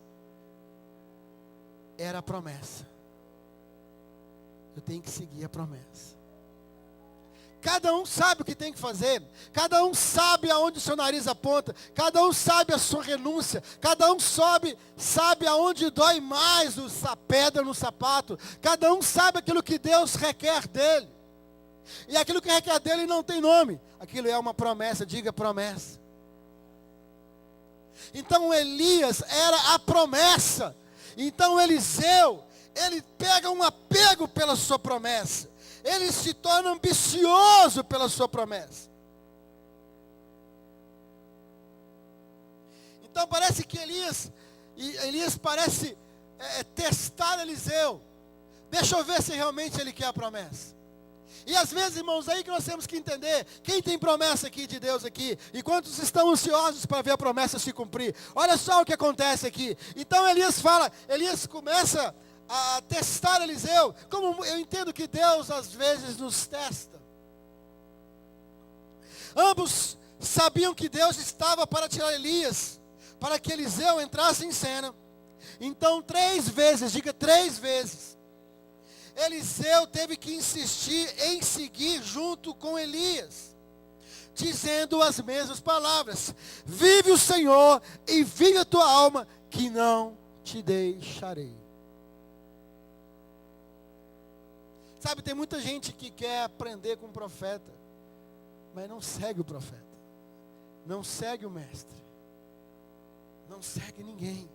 era a promessa. Eu tenho que seguir a promessa. Cada um sabe o que tem que fazer. Cada um sabe aonde o seu nariz aponta. Cada um sabe a sua renúncia. Cada um sabe aonde dói mais a pedra no sapato. Cada um sabe aquilo que Deus requer dele. E aquilo que requer dele não tem nome. Aquilo é uma promessa, diga promessa. Então Elias era a promessa. Então Eliseu, ele pega um apego pela sua promessa. Ele se torna ambicioso pela sua promessa. Então parece que Elias parece testar Eliseu. Deixa eu ver se realmente ele quer a promessa. E às vezes, irmãos, aí que nós temos que entender, quem tem promessa aqui de Deus aqui, e quantos estão ansiosos para ver a promessa se cumprir. Olha só o que acontece aqui. Então Elias começa a testar Eliseu, como eu entendo que Deus às vezes nos testa. Ambos sabiam que Deus estava para tirar Elias, para que Eliseu entrasse em cena. Então 3 vezes, diga 3 vezes, Eliseu teve que insistir em seguir junto com Elias, dizendo as mesmas palavras: vive o Senhor e vive a tua alma, que não te deixarei. Sabe, tem muita gente que quer aprender com o profeta, mas não segue o profeta, não segue o mestre, não segue ninguém.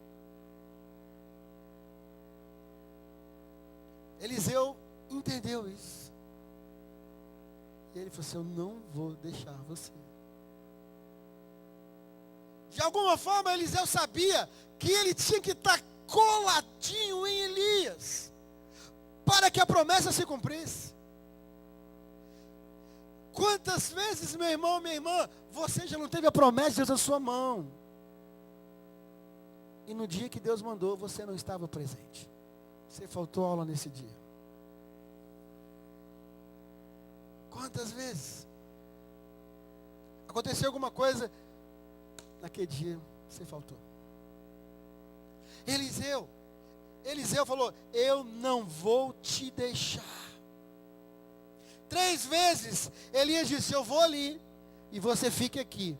Eliseu entendeu isso. E ele falou assim: eu não vou deixar você. De alguma forma Eliseu sabia que ele tinha que estar coladinho em Elias, para que a promessa se cumprisse. Quantas vezes, meu irmão, minha irmã, você já não teve a promessa de Deus na sua mão, e no dia que Deus mandou, você não estava presente? Você faltou aula nesse dia. Quantas vezes aconteceu alguma coisa, naquele dia você faltou? Eliseu falou: eu não vou te deixar. 3 vezes Elias disse: eu vou ali e você fica aqui.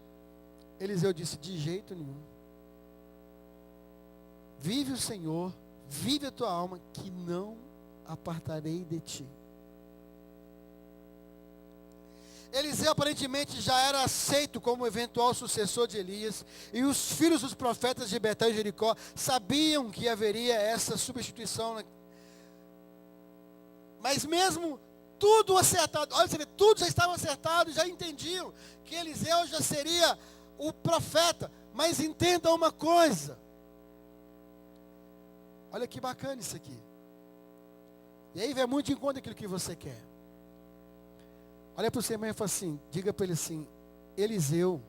Eliseu disse: de jeito nenhum. Vive o Senhor, vive a tua alma, que não apartarei de ti. Eliseu aparentemente já era aceito como eventual sucessor de Elias, e os filhos dos profetas de Betel e Jericó sabiam que haveria essa substituição. Mas mesmo tudo acertado, olha, você vê, tudo já estava acertado, já entendiam que Eliseu já seria o profeta. Mas entenda uma coisa, olha que bacana isso aqui, e aí vai muito em conta daquilo que você quer. Olha para o seu irmão e fala assim, diga para ele assim, Eliseu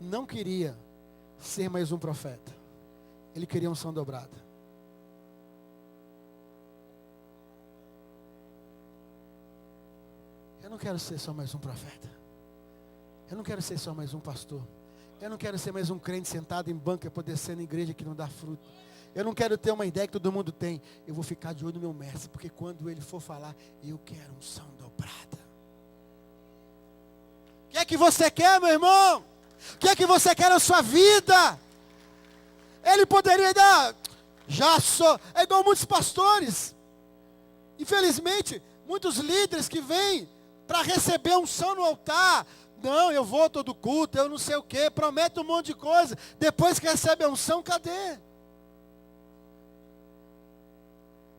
não queria ser mais um profeta. Ele queria unção dobrada. Eu não quero ser só mais um profeta. Eu não quero ser só mais um pastor. Eu não quero ser mais um crente sentado em banco e poder ser na igreja que não dá fruto. Eu não quero ter uma ideia que todo mundo tem. Eu vou ficar de olho no meu mestre, porque quando ele for falar, eu quero unção dobrada. O que é que você quer, meu irmão? O que é que você quer na sua vida? Ele poderia dar, é igual muitos pastores. Infelizmente, muitos líderes que vêm para receber unção no altar. Não, eu vou todo culto, eu não sei o que, promete um monte de coisa. Depois que recebe a unção, cadê?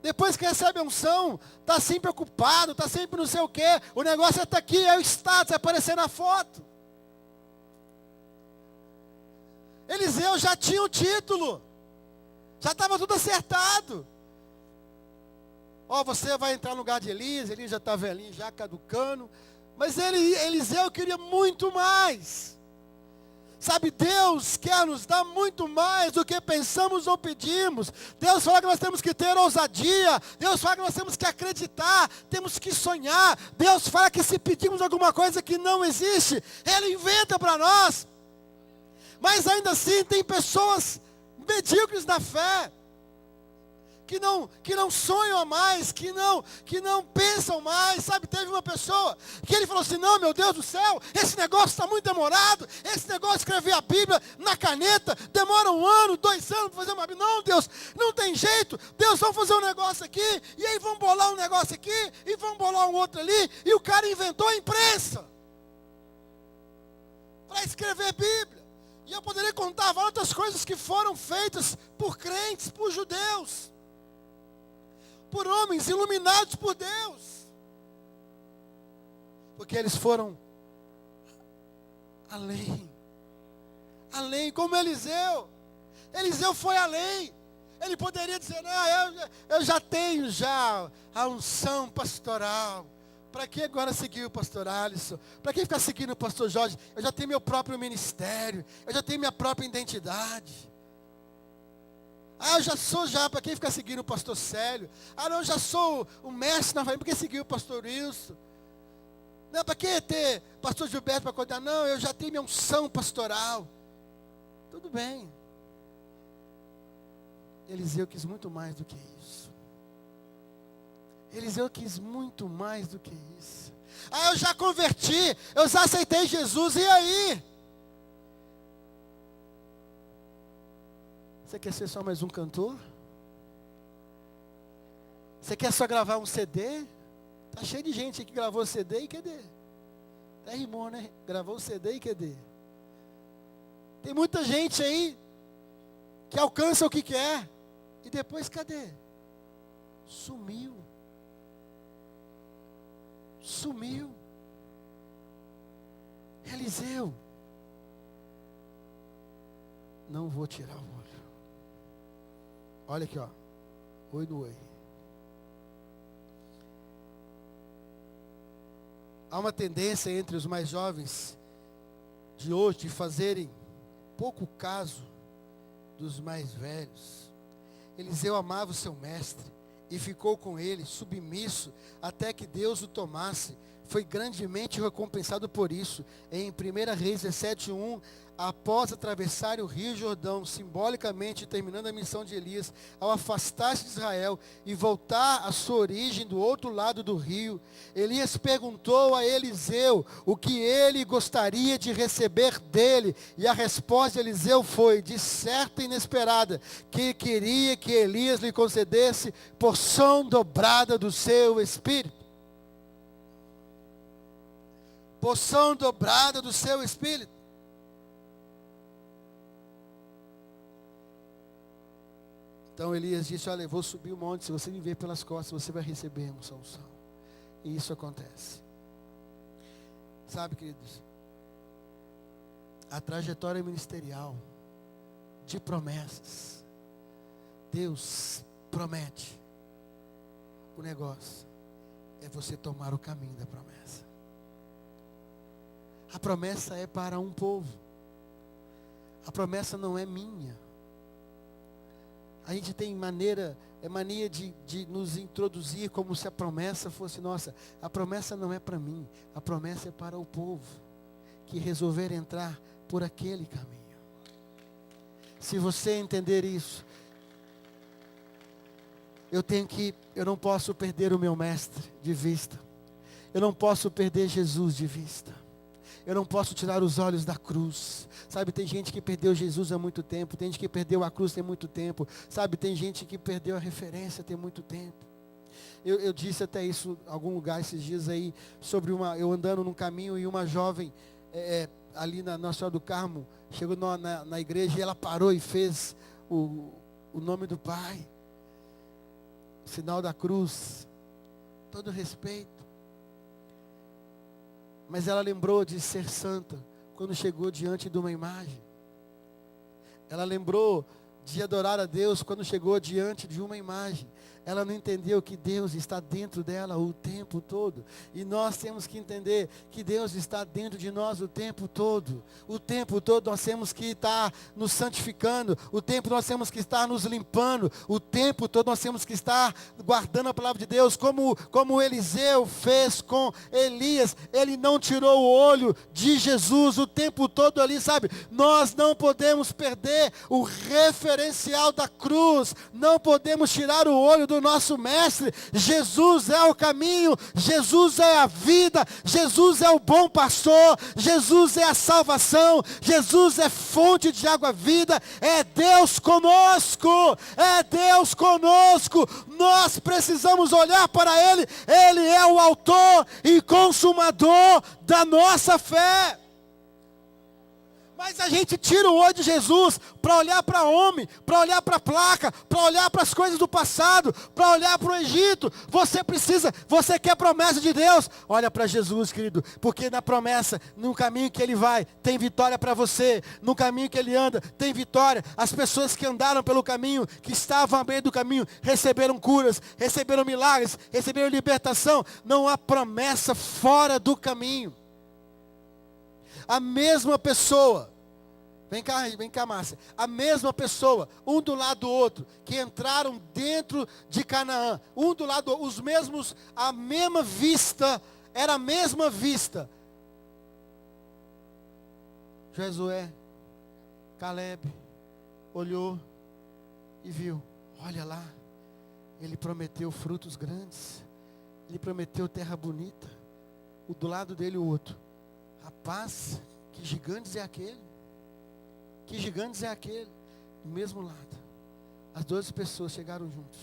Depois que recebe a unção, está sempre ocupado, está sempre não sei o que. O negócio é estar aqui, é o status, é aparecer na foto. Eliseu já tinha o título. Já estava tudo acertado. Ó, você vai entrar no lugar de Elias já está velhinho, já caducando. Mas Eliseu queria muito mais. Sabe, Deus quer nos dar muito mais do que pensamos ou pedimos. Deus fala que nós temos que ter ousadia. Deus fala que nós temos que acreditar, temos que sonhar. Deus fala que se pedimos alguma coisa que não existe, Ele inventa para nós. Mas ainda assim tem pessoas medíocres na fé, que não sonham a mais, que não pensam mais, sabe? Teve uma pessoa que ele falou assim, não, meu Deus do céu, esse negócio está muito demorado, esse negócio de escrever a Bíblia na caneta, demora 1 ano, 2 anos para fazer uma Bíblia. Não, Deus, não tem jeito, Deus, vamos fazer um negócio aqui, e aí vamos bolar um negócio aqui, e vamos bolar um outro ali, e o cara inventou a imprensa, para escrever Bíblia. E eu poderia contar várias outras coisas que foram feitas por crentes, por judeus, por homens iluminados por Deus, porque eles foram além, como Eliseu foi além. Ele poderia dizer, não, eu já tenho a unção pastoral, para que agora seguir o pastor Alisson? Para que ficar seguindo o pastor Jorge? Eu já tenho meu próprio ministério, eu já tenho minha própria identidade. Eu já sou para quem ficar seguindo o pastor Célio? Não, eu já sou o mestre na família, para que seguir o pastor Wilson? Não, para que ter pastor Gilberto para cuidar? Não, eu já tenho minha unção pastoral. Tudo bem. Eliseu quis muito mais do que isso. Eliseu quis muito mais do que isso. Eu já converti, eu já aceitei Jesus, e aí? Você quer ser só mais um cantor? Você quer só gravar um CD? Tá cheio de gente aí que gravou CD e cadê? Até rimou, né? Gravou o CD e cadê? Tem muita gente aí que alcança o que quer e depois cadê? Sumiu. Eliseu, não vou tirar o olho. Olha aqui, ó. Oi do oi. Há uma tendência entre os mais jovens de hoje de fazerem pouco caso dos mais velhos. Eliseu amava o seu mestre e ficou com ele submisso até que Deus o tomasse. Foi grandemente recompensado por isso. Em 1 Reis 17:1, após atravessarem o rio Jordão, simbolicamente terminando a missão de Elias, ao afastar-se de Israel e voltar à sua origem do outro lado do rio, Elias perguntou a Eliseu o que ele gostaria de receber dele, e a resposta de Eliseu foi, de certa e inesperada, que queria que Elias lhe concedesse porção dobrada do seu espírito. Porção dobrada do seu espírito. Então Elias disse, olha, eu vou subir o monte, se você me ver pelas costas, você vai receber uma unção. E isso acontece. Sabe, queridos, a trajetória ministerial de promessas, Deus promete. O negócio é você tomar o caminho da promessa. A promessa é para um povo. A promessa não é minha. A gente tem mania de nos introduzir como se a promessa fosse nossa. A promessa não é para mim. A promessa é para o povo que resolver entrar por aquele caminho. Se você entender isso, eu não posso perder o meu mestre de vista. Eu não posso perder Jesus de vista. Eu não posso tirar os olhos da cruz. Sabe, tem gente que perdeu Jesus há muito tempo. Tem gente que perdeu a cruz tem muito tempo. Sabe, tem gente que perdeu a referência tem muito tempo. Eu disse até isso em algum lugar esses dias aí, sobre eu andando num caminho e uma jovem, ali na Nossa Senhora do Carmo, chegou na igreja e ela parou e fez o nome do Pai. O sinal da cruz. Todo respeito. Mas ela lembrou de ser santa quando chegou diante de uma imagem. Ela lembrou de adorar a Deus quando chegou diante de uma imagem. Ela não entendeu que Deus está dentro dela o tempo todo. E nós temos que entender que Deus está dentro de nós o tempo todo. O tempo todo nós temos que estar nos santificando. O tempo nós temos que estar nos limpando. O tempo todo nós temos que estar guardando a palavra de Deus. Como Eliseu fez com Elias. Ele não tirou o olho de Jesus o tempo todo ali, sabe? Nós não podemos perder o referencial da cruz. Não podemos tirar o olho do nosso mestre. Jesus é o caminho, Jesus é a vida, Jesus é o bom pastor, Jesus é a salvação, Jesus é fonte de água vida, é Deus conosco, nós precisamos olhar para Ele, Ele é o autor e consumador da nossa fé. Mas a gente tira o olho de Jesus para olhar para homem, para olhar para a placa, para olhar para as coisas do passado, para olhar para o Egito. Você quer promessa de Deus? Olha para Jesus, querido, porque na promessa, no caminho que Ele vai, tem vitória para você. No caminho que Ele anda, tem vitória. As pessoas que andaram pelo caminho, que estavam à beira do caminho, receberam curas, receberam milagres, receberam libertação. Não há promessa fora do caminho. A mesma pessoa, vem cá, Márcia. A mesma pessoa, um do lado do outro, que entraram dentro de Canaã, um do lado, os mesmos, a mesma vista, era a mesma vista. Josué, Caleb, olhou e viu, olha lá, ele prometeu frutos grandes, ele prometeu terra bonita, o do lado dele o outro. Rapaz, que gigantes é aquele? Que gigantes é aquele? Do mesmo lado. As 12 pessoas chegaram juntos.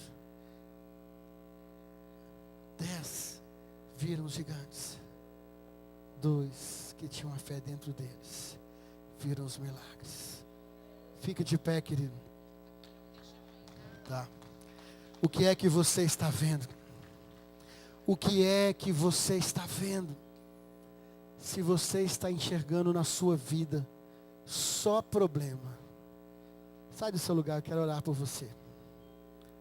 10 viram os gigantes. 2 que tinham a fé dentro deles viram os milagres. Fica de pé, querido. Tá. O que é que você está vendo? O que é que você está vendo? Se você está enxergando na sua vida só problema, sai do seu lugar, eu quero orar por você.